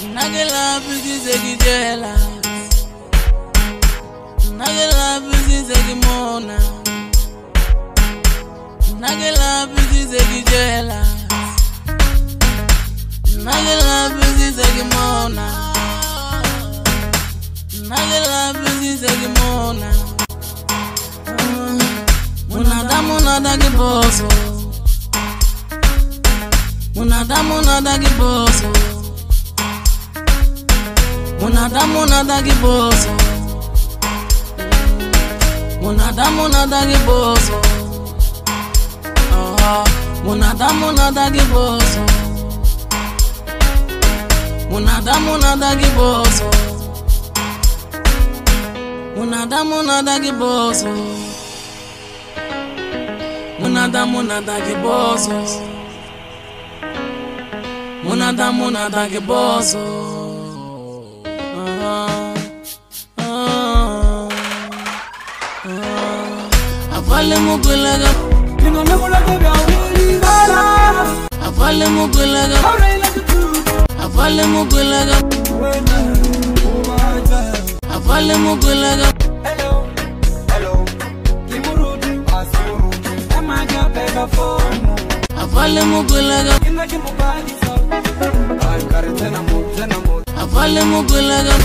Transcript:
Nagela busy jealous. Nagela busy mona. Nagela busy jealous. Nagela busy mona. Nagela busy mona. Munada giboso. Munada giboso. Munada giboso. Munada giboso. Munada giboso. Munada giboso. Munada giboso. Munada giboso. Munada giboso. Avale mugulaga, avale mugulaga, avale mugulaga, avale mugulaga. Avale mugulaga, avale mugulaga.